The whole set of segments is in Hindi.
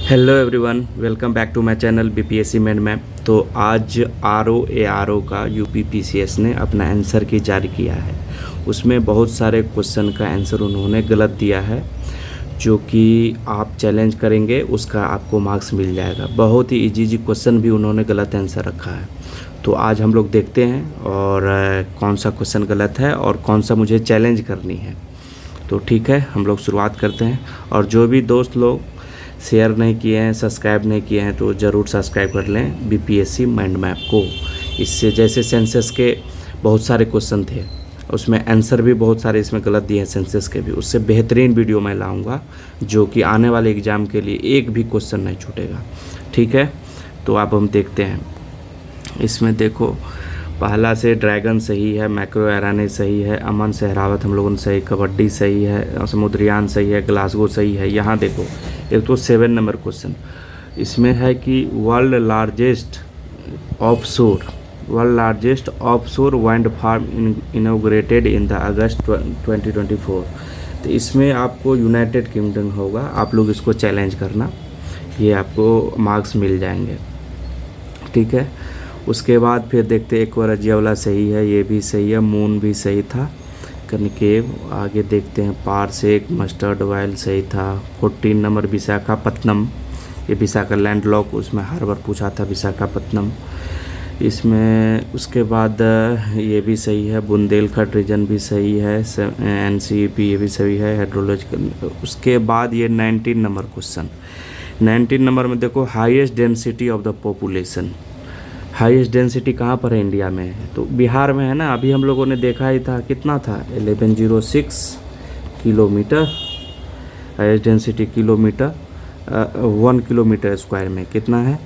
Hello everyone, welcome back to my channel BPSC main map. तो आज आरओ का यूपीपीसीएस ने अपना आंसर की जारी किया है। उसमें बहुत सारे क्वेश्चन का आंसर उन्होंने गलत दिया है, जो कि आप चैलेंज करेंगे उसका आपको मार्क्स मिल जाएगा। बहुत ही इजी क्वेश्चन भी उन्होंने गलत आंसर रखा है। तो आज हम लोग देखते हैं और कौन सा क्वेश्चन गलत है और कौन सा मुझे चैलेंज करनी है। तो ठीक है, हम लोग शुरुआत करते हैं। और जो भी दोस्त लोग शेयर नहीं किए हैं, सब्सक्राइब नहीं किए हैं, तो ज़रूर सब्सक्राइब कर लें बीपीएससी माइंड मैप को। इससे जैसे सेंसस के बहुत सारे क्वेश्चन थे, उसमें आंसर भी बहुत सारे इसमें गलत दिए हैं सेंसस के भी। उससे बेहतरीन वीडियो मैं लाऊंगा, जो कि आने वाले एग्ज़ाम के लिए एक भी क्वेश्चन नहीं छूटेगा। ठीक है, तो अब हम देखते हैं। इसमें देखो, पहला से ड्रैगन सही है, मैक्रो एराने सही है, अमन सहरावत हम लोगों ने सही, कबड्डी सही है, समुद्रयान सही है, ग्लासगो सही है। यहाँ देखो, एक तो 7 नंबर क्वेश्चन इसमें है कि world largest offshore wind farm inaugurated in the August 2024। तो इसमें आपको यूनाइटेड किंगडम होगा। आप लोग इसको चैलेंज करना, ये आपको मार्क्स मिल जाएंगे। ठीक है, उसके बाद फिर देखते एक और अजियावला सही है, ये भी सही है, मून भी सही था, कनकेव। आगे देखते हैं, पारसेक, मस्टर्ड ऑयल सही था। 14 नंबर विशाखापत्तनम, ये विशाखा लैंडलॉक, उसमें हर बार पूछा था विशाखापत्तनम। इसमें उसके बाद ये भी सही है, बुंदेलखंड रीजन भी सही है, एनसीईपी ये भी सही है, हाइड्रोलॉजिकल। उसके बाद ये 19 नंबर क्वेश्चन, 19 नंबर में देखो, highest density of the population. Highest density कहाँ पर है इंडिया में? तो बिहार में है ना। अभी हम लोगों ने देखा ही था, कितना था, 1106 kilometre highest density kilometre. 1 kilometre square में कितना है?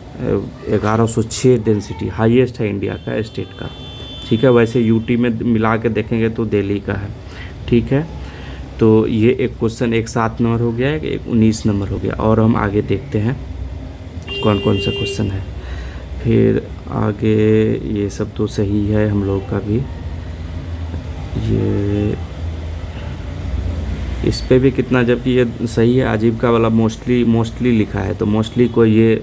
1106 डेंसिटी हाईएस्ट है इंडिया का, स्टेट का। ठीक है, वैसे यूटी में मिला के देखेंगे तो दिल्ली का है। ठीक है, तो ये एक क्वेश्चन, एक 7 नंबर हो गया, एक 19 नंबर हो गया। और हम आगे देखते हैं कौन कौन सा क्वेश्चन है। फिर आगे ये सब तो सही है हम लोग का भी। ये इस पे भी कितना, जबकि ये सही है, आजीविका वाला मोस्टली लिखा है, तो मोस्टली कोई ये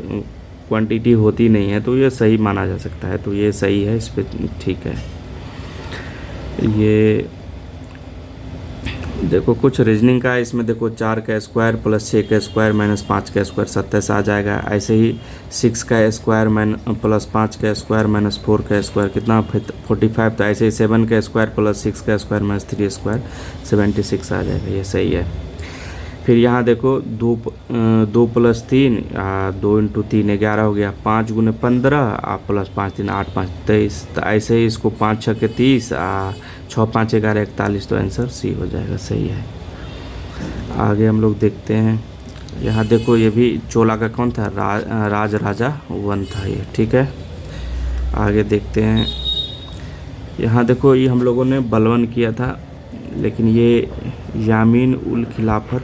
क्वांटिटी होती नहीं है, तो ये सही माना जा सकता है, तो ये सही है इस पे। ठीक है, ये देखो कुछ रीजनिंग का है इसमें। देखो, 4 का स्क्वायर प्लस 6 का स्क्वायर माइनस 5 का स्क्वायर 27 आ जाएगा। ऐसे ही 6 का स्क्वायर प्लस 5 का स्क्वायर माइनस 4 का स्क्वायर कितना, 45। तो ऐसे ही 7 का स्क्वायर प्लस 6 का स्क्वायर माइनस 3 स्क्वायर 76 आ जाएगा। ये सही है। फिर यहाँ देखो, 2 प्लस 3 2 इंटू 3 11 हो गया। 5 गुने 15 प्लस 5 3 8 5 23। तो ऐसे ही इसको 5 6 के 30 6 5 11 41। तो आंसर सी हो जाएगा, सही है। आगे हम लोग देखते हैं। यहाँ देखो, ये भी चोला का कौन था, राज राजा 1 था ये। ठीक है, आगे देखते हैं। यहाँ देखो, ये हम लोगों ने बलवन किया था, लेकिन ये यामीन उल खिलाफत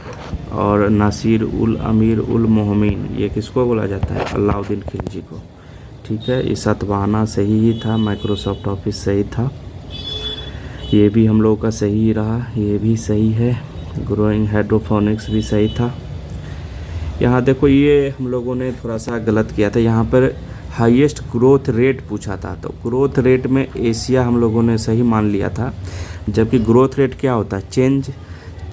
और नासिर उल अमीर उल मोहमिन, ये किसको बोला जाता है? अलाउद्दीन खिलजी को। ठीक है, ये सतवाहना सही ही था, माइक्रोसॉफ्ट ऑफिस सही था, ये भी हम लोगों का सही रहा, ये भी सही है। ग्रोइंग हाइड्रोफोनिक्स भी सही था। यहाँ देखो, ये हम लोगों ने थोड़ा सा गलत किया था, यहाँ पर हाईएस्ट ग्रोथ रेट पूछा था, तो ग्रोथ रेट में एशिया हम लोगों ने सही मान लिया था, जबकि ग्रोथ रेट क्या होता है?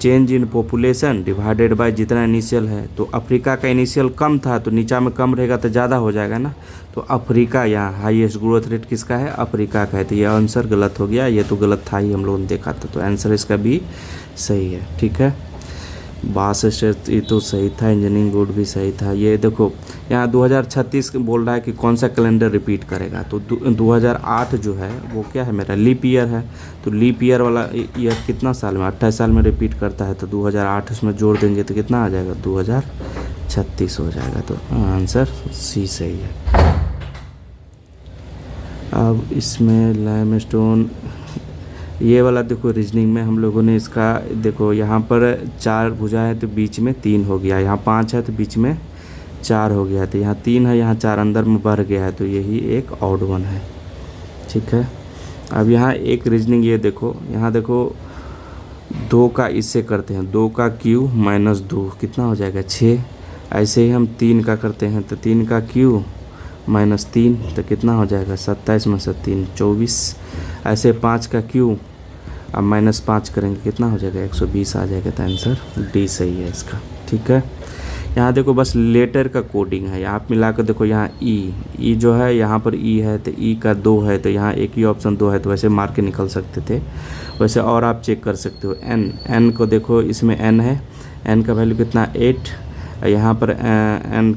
Change in population divided by जितना इनिशियल है। तो अफ्रीका का इनिशियल कम था, तो नीचा में कम रहेगा तो ज़्यादा हो जाएगा ना। तो अफ्रीका, यहाँ हाईएस्ट ग्रोथ रेट किसका है? अफ्रीका का है। तो यह आंसर गलत हो गया, ये तो गलत था ही, हम लोगों ने देखा था, तो आंसर इसका भी सही है। ठीक है, 62 ये तो सही था, इंजीनियरिंग बोर्ड भी सही था। ये देखो, यहाँ 2036 बोल रहा है कि कौन सा कैलेंडर रिपीट करेगा, तो 2008 जो है वो क्या है, मेरा लीप ईयर है। तो लीप ईयर वाला ईयर कितना साल में, 28 साल में रिपीट करता है, तो 2008 उसमें जोड़ देंगे तो कितना आ जाएगा, 2036 हो जाएगा। तो आंसर सी सही है। अब इसमें लाइमस्टोन, ये वाला देखो, रीजनिंग में हम लोगों ने इसका देखो, यहाँ पर 4 भुजा है तो बीच में 3 हो गया, यहाँ 5 है तो बीच में 4 हो गया, तो यहाँ 3 है, यहाँ 4 अंदर में बढ़ गया है, तो यही एक ऑड वन है। ठीक है, अब यहाँ एक रीजनिंग ये देखो, यहाँ देखो 2 का इससे करते हैं, 2 का क्यू माइनस 2 कितना हो जाएगा, 6। ऐसे ही हम 3 का करते हैं तो 3 का क्यू माइनस 3 तो कितना हो जाएगा 27 में से 3 24। ऐसे 5 का क्यू अब माइनस 5 करेंगे कितना हो जाएगा 120 आ जाएगा। तो आंसर डी सही है इसका। ठीक है, यहाँ देखो बस लेटर का कोडिंग है, आप मिला कर देखो यहाँ ई जो है यहाँ पर ई है तो ई का 2 है तो यहाँ एक ही ऑप्शन 2 है तो वैसे मार के निकल सकते थे। वैसे और आप चेक कर सकते हो एन को देखो, इसमें एन है, एन का वैल्यू कितना 8, यहाँ पर एन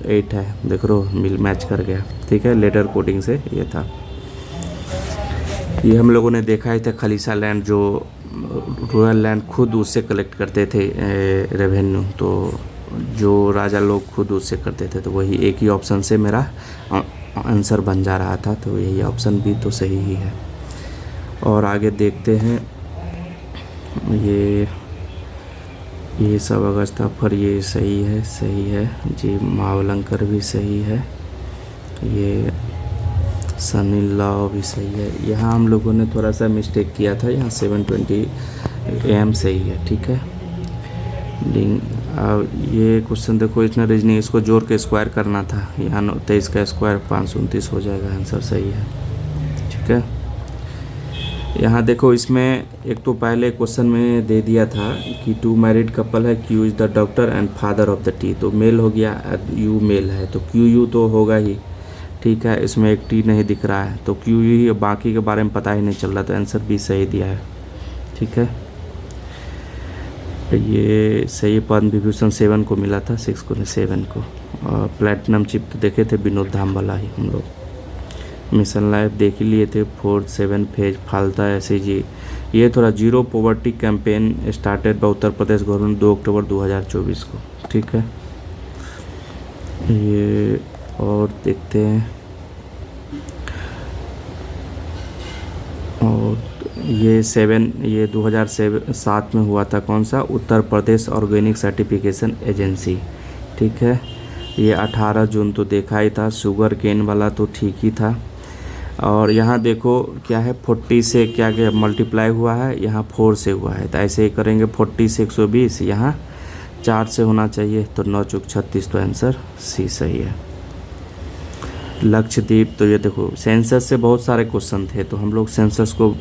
8 है, देख रो मिल मैच कर गया। ठीक है, लेटर कोडिंग से ये था। ये हम लोगों ने देखा ही था खलीसा लैंड जो रॉयल लैंड खुद उससे कलेक्ट करते थे रेवेन्यू, तो जो राजा लोग खुद उससे करते थे, तो वही एक ही ऑप्शन से मेरा आंसर बन जा रहा था, तो यही ऑप्शन भी तो सही ही है। और आगे देखते हैं, ये सब अगस्ता पर ये सही है जी, मावलंकर भी सही है, ये सनी लॉ भी सही है। यहाँ हम लोगों ने थोड़ा सा मिस्टेक किया था, यहाँ 720 AM सही है। ठीक है, अब ये क्वेश्चन देखो, इतना रीजनिंग इसको जोड़ के स्क्वायर करना था, यहाँ 23 का स्क्वायर 529 हो जाएगा, आंसर सही है। ठीक है, यहाँ देखो इसमें एक तो पहले क्वेश्चन में दे दिया था कि 2 मैरिड कपल है, Q is the doctor and father of the T, तो मेल हो गया, यू मेल है तो क्यू यू तो होगा ही। ठीक है, इसमें एक टी नहीं दिख रहा है तो क्यू यू ही, बाकी के बारे में पता ही नहीं चल रहा, तो आंसर भी सही दिया है। ठीक है, ये सही पद्म विभूषण 7 को मिला था, 6 को 7 को। और प्लेटिनम चिप तो देखे थे विनोद धाम वाला ही हम लोग। मिशन लाइफ देख ही लिए थे, 4-7 फेज फालता ऐसे जी। ये थोड़ा zero poverty campaign started by Uttar Pradesh government 2 अक्टूबर 2024 को। ठीक है, ये और देखते हैं, और ये 2007 में हुआ था, कौन सा, Uttar Pradesh organic certification agency. ठीक है, ये 18 जून तो देखा ही था, शुगर केन वाला तो ठीक ही था। और यहाँ देखो क्या है, 40 से क्या क्या मल्टीप्लाई हुआ है, यहाँ 4 से हुआ है, तो ऐसे ही करेंगे 40 से 120, यहाँ 4 से होना चाहिए, तो 9 चौक 36, तो आंसर सी सही है। लक्षद्वीप, तो ये देखो सेंसस से बहुत सारे क्वेश्चन थे, तो हम लोग सेंसस को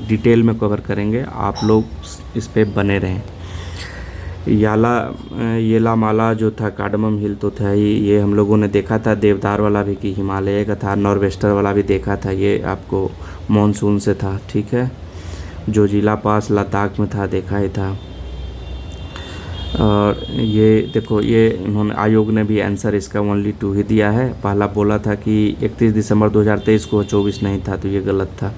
डिटेल में कवर करेंगे, आप लोग इस पे बने रहें। येलामाला जो था, कार्डमम हिल तो था ही, ये हम लोगों ने देखा था, देवदार वाला भी कि हिमालय का था, नॉर्वेस्टर वाला भी देखा था, ये आपको मानसून से था। ठीक है, जो जिला पास लद्दाख में था देखा ही था। और ये देखो, ये इन्होंने आयोग ने भी आंसर इसका ओनली 2 ही दिया है, पहला बोला था कि 31 दिसंबर 2023 को 24 नहीं था, तो ये गलत था।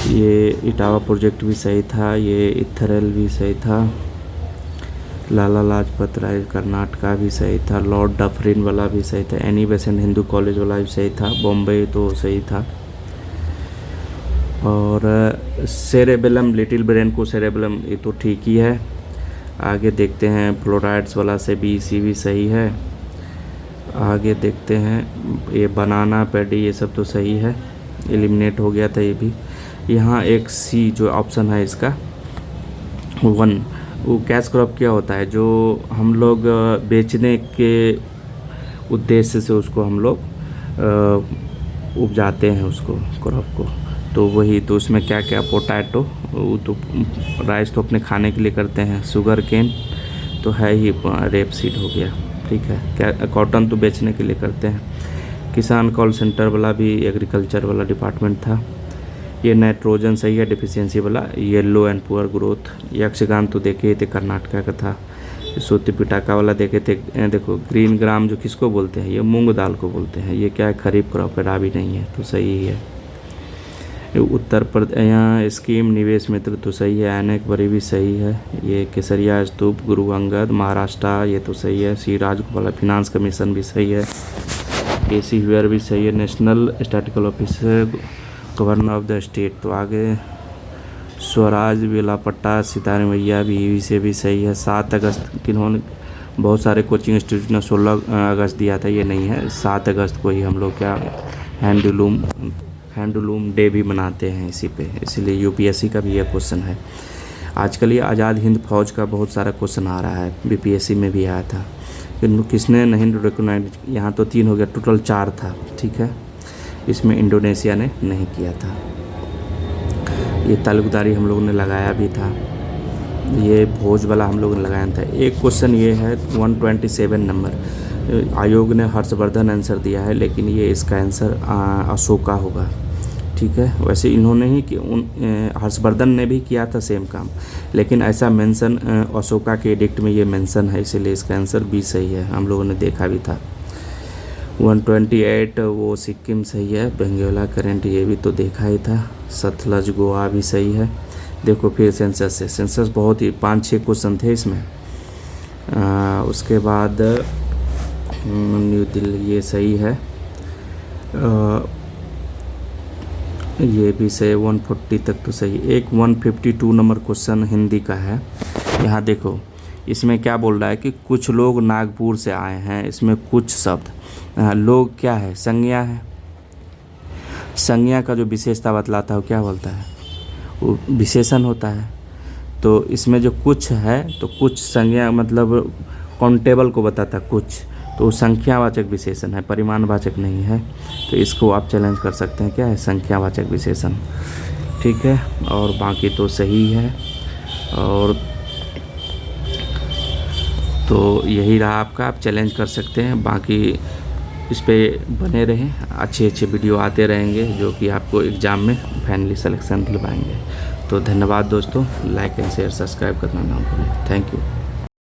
ये इटावा प्रोजेक्ट भी सही था, ये इथरेल भी सही था, लाला लाजपत राय कर्नाटका भी सही था, लॉर्ड डफरिन वाला भी सही था, एनी बेसेंट हिंदू कॉलेज वाला भी सही था, बॉम्बे तो सही था। और सेरेबेलम, लिटिल ब्रेन को सेरेबेलम, ये तो ठीक ही है। आगे देखते हैं, फ्लोराइड्स वाला से भी सी भी सही है। आगे देखते हैं, ये बनाना पैडी ये सब तो सही है, एलिमिनेट हो गया था ये भी। यहाँ एक सी जो ऑप्शन है इसका 1, वो कैश क्रॉप क्या होता है, जो हम लोग बेचने के उद्देश्य से उसको हम लोग उपजाते हैं उसको क्रॉप को, तो वही, तो उसमें क्या क्या, पोटैटो, वो तो राइस तो अपने खाने के लिए करते हैं, शुगर केन तो है ही, रेप सीड हो गया। ठीक है, क्या, कॉटन तो बेचने के लिए करते हैं। किसान कॉल सेंटर वाला भी एग्रीकल्चर वाला डिपार्टमेंट था। ये नाइट्रोजन सही है, डिफिशियंसी वाला, yellow and poor growth. Yakshagana तो देखे थे, कर्नाटका का था। सूती पिटाका वाला देखे थे, देखो ग्रीन ग्राम जो किसको बोलते हैं, ये मूंग दाल को बोलते हैं, ये क्या है, खरीफ क्रॉप है, राबी नहीं है, तो सही है। उत्तर प्रदेश, यहाँ स्कीम निवेश मित्र तो सही है, अनेक बरी भी सही है। ये केसरिया स्तूप, गुरु अंगद, महाराष्ट्र, ये तो सही है। सी राजगोपाल फिनांस कमीशन भी सही है। केसी हुएर भी सही है। National statistical officer, governor of the state, तो आगे स्वराज वेलापट्टा, सितारे मैया भी से भी सही है। 7 अगस्त किन्होंने, बहुत सारे कोचिंग इंस्टीट्यूट ने 16 अगस्त दिया था, ये नहीं है, 7 अगस्त को ही हम लोग क्या हैंडलूम डे भी मनाते हैं इसी पे, इसीलिए यूपीएससी का भी यह क्वेश्चन है। आजकल ये आज़ाद हिंद फौज का बहुत सारा क्वेश्चन आ रहा है, बीपीएससी में भी आया था। किसने नहीं रिकॉग्नाइज, यहाँ तो 3 हो गया, टोटल 4 था। ठीक है, इसमें इंडोनेशिया ने नहीं किया था। ये तालुकदारी हम लोगों ने लगाया भी था, ये भोज वाला हम लोगों ने लगाया था। एक क्वेश्चन ये है 127 नंबर, आयोग ने हर्षवर्धन आंसर दिया है, लेकिन ये इसका आंसर अशोका होगा। ठीक है, वैसे इन्होंने ही कि हर्षवर्धन ने भी किया था सेम काम, लेकिन ऐसा मेंशन अशोका के एडिक्ट में ये मेंशन है, इसीलिए इसका आंसर बी सही है, हम लोगों ने देखा भी था। 128 वो सिक्किम सही है। बेंगोला करंट ये भी तो देखा ही था। सतलज गोवा भी सही है। देखो फिर सेंसस है, सेंसस बहुत ही 5-6 क्वेश्चन थे इसमें। उसके बाद न्यू दिल्ली ये सही है। ये भी सही, 140 तक तो सही। एक 152 नंबर क्वेश्चन हिंदी का है। यहाँ देखो इसमें क्या बोल रहा है कि कुछ लोग नागपुर से आए हैं। इसमें कुछ शब्द लोग क्या है, संज्ञा है। संज्ञा का जो विशेषता बतलाता है वो क्या बोलता है, वो विशेषण होता है। तो इसमें जो कुछ है, तो कुछ संज्ञा मतलब काउंटेबल को बताता कुछ, तो संख्यावाचक विशेषण है, परिमाणवाचक नहीं है। तो इसको आप चैलेंज कर सकते हैं, क्या है, संख्यावाचक विशेषण। ठीक है, और बाकी तो सही है। और तो यही रहा आपका, आप चैलेंज कर सकते हैं। बाकी इस पे बने रहें, अच्छे अच्छे वीडियो आते रहेंगे जो कि आपको एग्ज़ाम में फाइनली सिलेक्शन दिलवाएंगे। तो धन्यवाद दोस्तों, लाइक एंड शेयर सब्सक्राइब करना ना भूलें। Thank you.